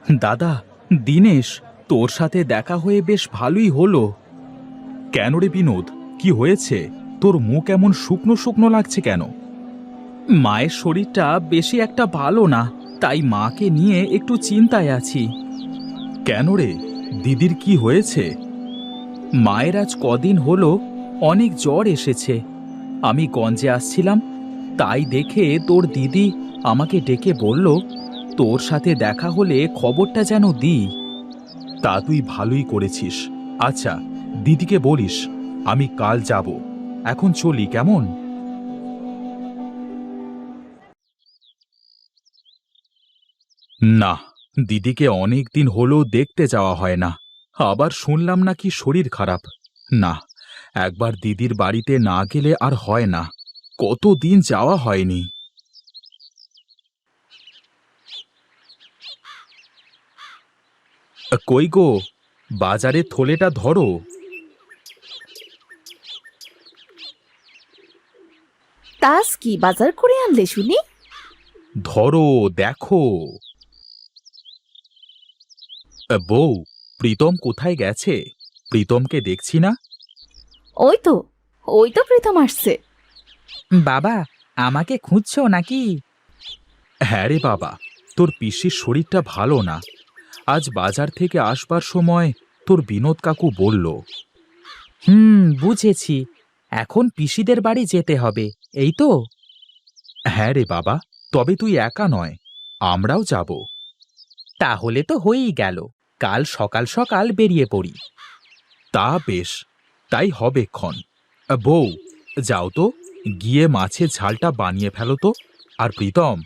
দাদা, দিনেশ, তোর সাথে দেখা হয়ে বেশ ভালোই হলো। কেন রে বিনোদ, কি হয়েছে? তোর মুখ এমন শুকনো শুকনো লাগছে কেন? মায়ের শরীরটা বেশি একটা ভালো না, তাই মাকে নিয়ে একটু চিন্তায় আছি। কেন রে, দিদির কি হয়েছে? মায়ের আজ কদিন হলো অনেক জ্বর এসেছে। আমি গঞ্জে আসছিলাম, তাই দেখে তোর দিদি আমাকে ডেকে বলল তোর সাথে দেখা হলে খবরটা যেন দিই। তা তুই ভালোই করেছিস। আচ্ছা, দিদিকে বলিস আমি কাল যাব। এখন চলি কেমন? না, দিদিকে অনেক দিন হলো দেখতে যাওয়া হয় না। আবার শুনলাম নাকি শরীর খারাপ। না, একবার দিদির বাড়িতে না গেলে আর হয় না। কতদিন যাওয়া হয়নি। কই গো, বাজারে থলেটা ধরো। তাস কি বাজার করে আনলে শুনি? ধরো, দেখো। বউ, প্রীতম কোথায় গেছে? প্রীতমকে দেখছি না। ওই তো ওই তো প্রীতম আসছে। বাবা, আমাকে খুঁজছো নাকি? হ্যাঁ রে বাবা, তোর পিসির শরীরটা ভালো না। আজ বাজার থেকে আসবার সময় তোর বিনোদ কাকু বলল। বুঝেছি। এখন পিসিদের বাড়ি যেতে হবে, এই তো? হ্যাঁ রে বাবা, তবে তুই একা নয়, আমরাও যাব। তাহলে তো হয়েই গেল। কাল সকাল সকাল বেরিয়ে পড়ি। তা বেশ, তাই হবেক্ষণ। বউ, যাও তো, গিয়ে মাছের ঝালটা বানিয়ে ফেলো তো। আর প্রীতম,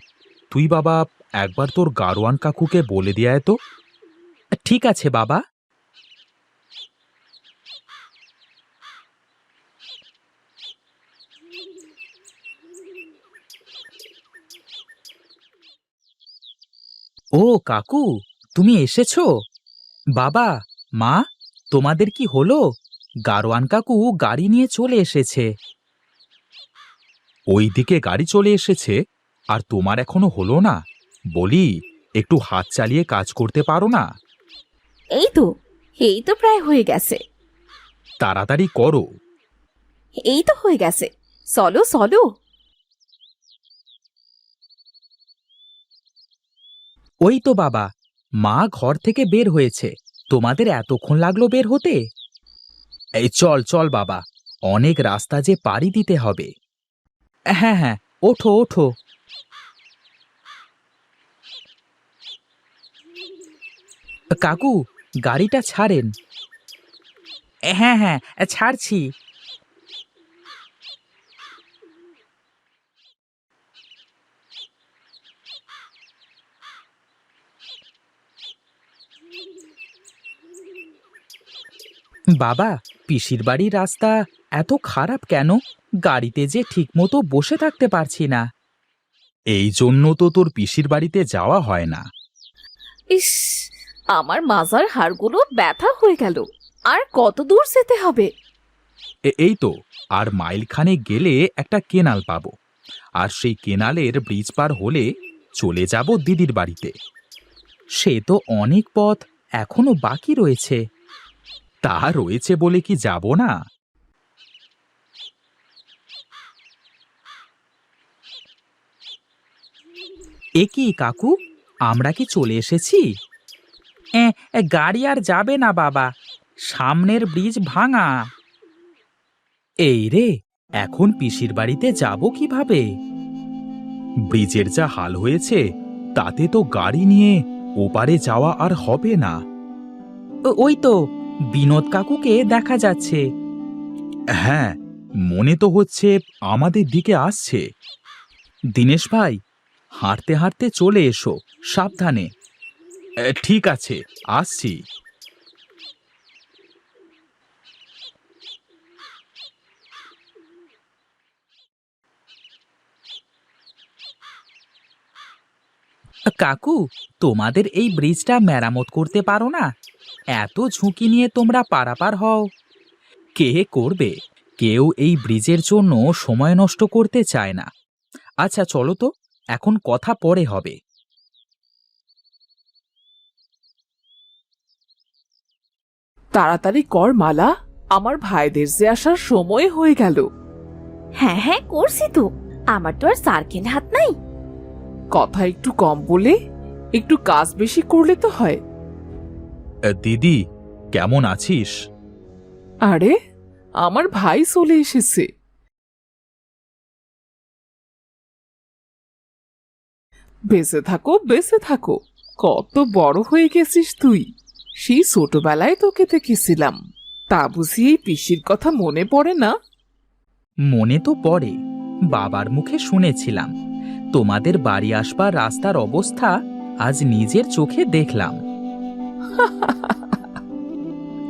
তুই বাবা একবার তোর গাড়োয়ান কাকুকে বলে দিয়ে আয় তো। ঠিক আছে বাবা। ও কাকু, তুমি এসেছো? বাবা, মা, তোমাদের কি হলো? গারোয়ান কাকু গাড়ি নিয়ে চলে এসেছে। ওইদিকে গাড়ি চলে এসেছে, আর তোমার এখনো হলো না? বলি, একটু হাত চালিয়ে কাজ করতে পারো না? এই তো এই তো প্রায় হয়ে গেছে। তাড়াতাড়ি করো। এই তো হয়ে গেছে, চলো চলো। ওই তো বাবা, মা ঘর থেকে বের হয়েছে। তোমাদের এতক্ষণ লাগলো বের হতে? এই চল চল বাবা, অনেক রাস্তা যে পাড়ি দিতে হবে। হ্যাঁ হ্যাঁ, ওঠো ওঠো। কাকু, গাড়িটা ছাড়েন। হ্যাঁ হ্যাঁ, ছাড়ছি। বাবা, পিসির বাড়ির রাস্তা এত খারাপ কেন? গাড়িতে যে ঠিকমতো বসে থাকতে পারছি না। এই জন্য তো তোর পিসির বাড়িতে যাওয়া হয় না। ইস, আমার মাজার হাড়গুলো ব্যথা হয়ে গেল। আর কত দূর যেতে হবে? এই তো, আর মাইলখানে গেলে একটা কেনাল পাবো। আর সেই কেনালের ব্রিজ পার হলে চলে যাব দিদির বাড়িতে। সে তো অনেক পথ এখনো বাকি রয়েছে। তা রয়েছে বলে কি যাব না? এ কি কাকু, আমরা কি চলে এসেছি? গাড়ি আর যাবে না বাবা, সামনের ব্রিজ ভাঙা। এই রে, এখন পিসির বাড়িতে যাব কিভাবে? ব্রিজের যা হাল হয়েছে, তাতে তো গাড়ি নিয়ে ওপারে যাওয়া আর হবে না। ওই তো বিনোদ কাকুকে দেখা যাচ্ছে। হ্যাঁ, মনে তো হচ্ছে আমাদের দিকে আসছে। দিনেশ ভাই, হাঁটতে হাঁটতে চলে এসো, সাবধানে। ঠিক আছে, আসছি। কাকু, তোমাদের এই ব্রিজটা মেরামত করতে পারো না? এত ঝুঁকি নিয়ে তোমরা পারাপার হও। কে করবে? কেউ এই ব্রিজের জন্য সময় নষ্ট করতে চায় না। আচ্ছা চলো তো, এখন কথা পরে হবে। তাড়াতাড়ি কর মালা, আমার ভাইদের যে আসার সময় হয়ে গেল। হ্যাঁ হ্যাঁ করছি তো, আমার তো আর সার্কেল হাত নাই। কথা একটু কম বলে একটু কাজ বেশি করলে তো হয়। দিদি, কেমন আছিস? আরে, আমার ভাই চলে এসেছে। বেঁচে থাকো বেঁচে থাকো, কত বড় হয়ে গেছিস তুই। সেই ছোটবেলায় তোকে দেখেছিলাম, তা বুঝি এই পিসির কথা মনে পড়ে না? মনে তো পড়ে, বাবার মুখে শুনেছিলাম। তোমাদের বাড়ি আসবার রাস্তার অবস্থা আজ নিজের চোখে দেখলাম।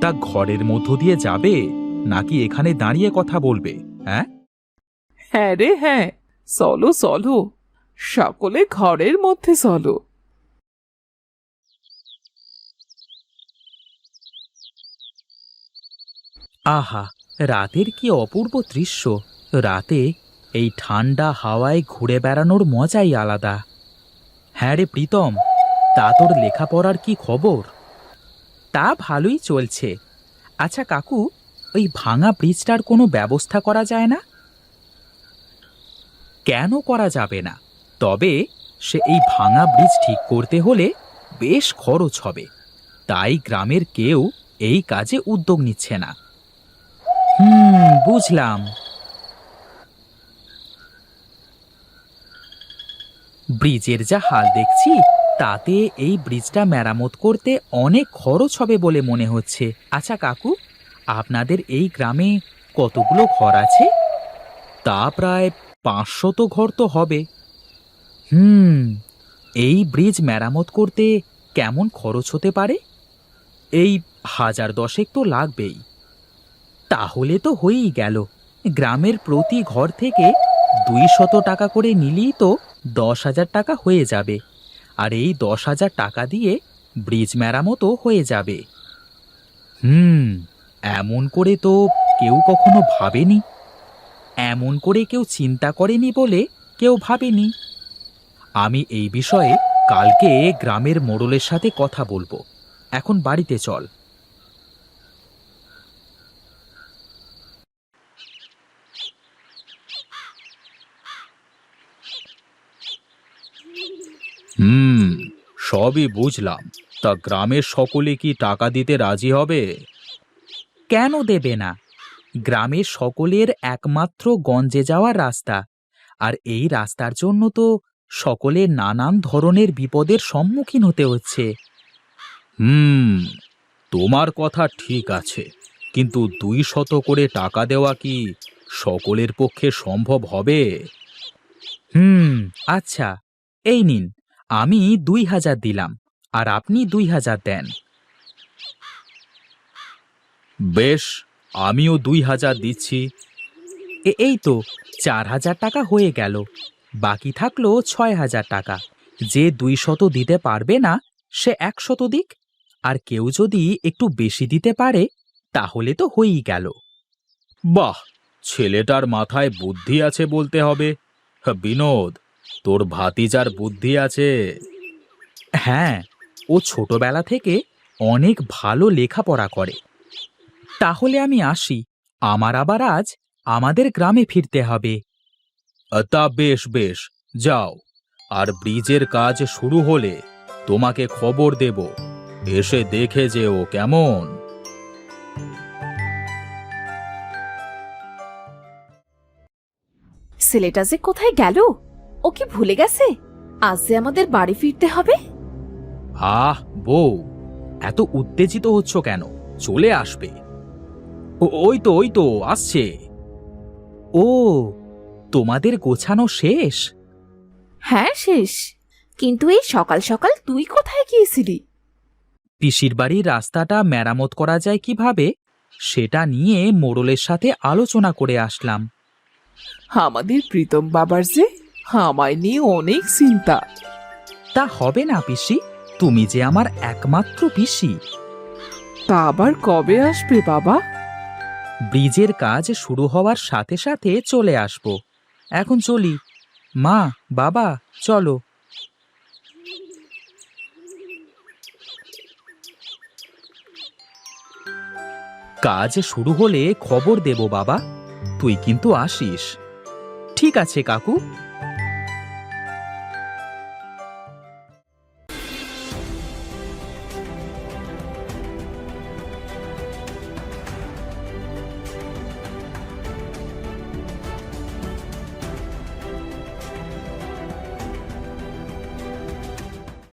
তা ঘরের মধ্য দিয়ে যাবে নাকি এখানে দাঁড়িয়ে কথা বলবে? হ্যাঁ, হ্যাঁ রে হ্যাঁ, চলো চলো, সকলে ঘরের মধ্যে চলো। আহা, রাতের কি অপূর্ব দৃশ্য! রাতে এই ঠান্ডা হাওয়ায় ঘুরে বেড়ানোর মজাই আলাদা। হ্যাঁ রে প্রীতম, তা তোর লেখাপড়ার কি খবর? তা ভালোই চলছে। আচ্ছা কাকু, ওই ভাঙা ব্রিজটার কোনো ব্যবস্থা করা যায় না? কেন করা যাবে না? তবে সে এই ভাঙা ব্রিজ ঠিক করতে হলে বেশ খরচ হবে, তাই গ্রামের কেউ এই কাজে উদ্যোগ নিচ্ছে না। বুঝলাম। ব্রিজের যা হাল দেখছি, তাতে এই ব্রিজটা মেরামত করতে অনেক খরচ হবে বলে মনে হচ্ছে। আচ্ছা কাকু, আপনাদের এই গ্রামে কতগুলো ঘর আছে? তা প্রায় 500 ঘর তো হবে। এই ব্রিজ মেরামত করতে কেমন খরচ হতে পারে? এই 1000-10 তো লাগবেই। তাহলে তো হয়েই গেল। গ্রামের প্রতি ঘর থেকে 200 টাকা করে নিলেই তো 10,000 টাকা হয়ে যাবে, আর এই 10,000 টাকা দিয়ে ব্রিজ মেরামতও হয়ে যাবে। এমন করে তো কেউ কখনো ভাবেনি। এমন করে কেউ চিন্তা করেনি বলে কেউ ভাবেনি। আমি এই বিষয়ে কালকে গ্রামের মোড়লের সাথে কথা বলবো। এখন বাড়িতে চল। সবই বুঝলাম। তা গ্রামের সকলে কি টাকা দিতে রাজি হবে? কেন দেবে না? গ্রামের সকলের একমাত্র গঞ্জে যাওয়ার রাস্তা, আর এই রাস্তার জন্য তো সকলের নানান ধরনের বিপদের সম্মুখীন হতে হচ্ছে। তোমার কথা ঠিক আছে, কিন্তু 200 করে টাকা দেওয়া কি সকলের পক্ষে সম্ভব হবে? আচ্ছা, এই নিন, আমি 2000 দিলাম, আর আপনি 2000 দেন। বেশ, আমিও 2000 দিচ্ছি। এই তো 4000 টাকা হয়ে গেল। বাকি থাকলো 6000 টাকা। যে 200 দিতে পারবে না সে 100 দিক, আর কেউ যদি একটু বেশি দিতে পারে তাহলে তো হয়েই গেল। বাহ, ছেলেটার মাথায় বুদ্ধি আছে বলতে হবে। বিনোদ, তোর ভাতিজার বুদ্ধি আছে। হ্যাঁ, ও ছোটবেলা থেকে অনেক ভালো লেখাপড়া করে। তাহলে আমি আসি, আমার আবার আজ আমাদের গ্রামে ফিরতে হবে। তা বেশ বেশ, যাও। আর ব্রিজের কাজ শুরু হলে তোমাকে খবর দেব, এসে দেখে যেও কেমন। ছেলেটা যে কোথায় গেল? ও কি ভুলে গেছে আজ যে আমাদের বাড়ি ফিরতে হবে? আহ বউ, এত উত্তেজিত হচ্ছ কেন? চলে আসবে। ওই তো আসছে। ও, তোমাদের গোছানো শেষ? হ্যাঁ শেষ, কিন্তু এই সকাল সকাল তুই কোথায় গিয়েছিলি? পিসির বাড়ির রাস্তাটা মেরামত করা যায় কিভাবে সেটা নিয়ে মোড়লের সাথে আলোচনা করে আসলাম। আমাদের প্রীতম বাবার যে আমায় নিয়ে অনেক চিন্তা। তা হবে না পিসি, তুমি যে আমার একমাত্র পিসি। তা আবার কবে আসবে বাবা? ব্রিজের কাজ শুরু হওয়ার সাথে সাথে চলে আসব। এখন চলি। মা, বাবা, চলো। কাজ শুরু হলে খবর দেব বাবা, তুই কিন্তু আসিস। ঠিক আছে কাকু,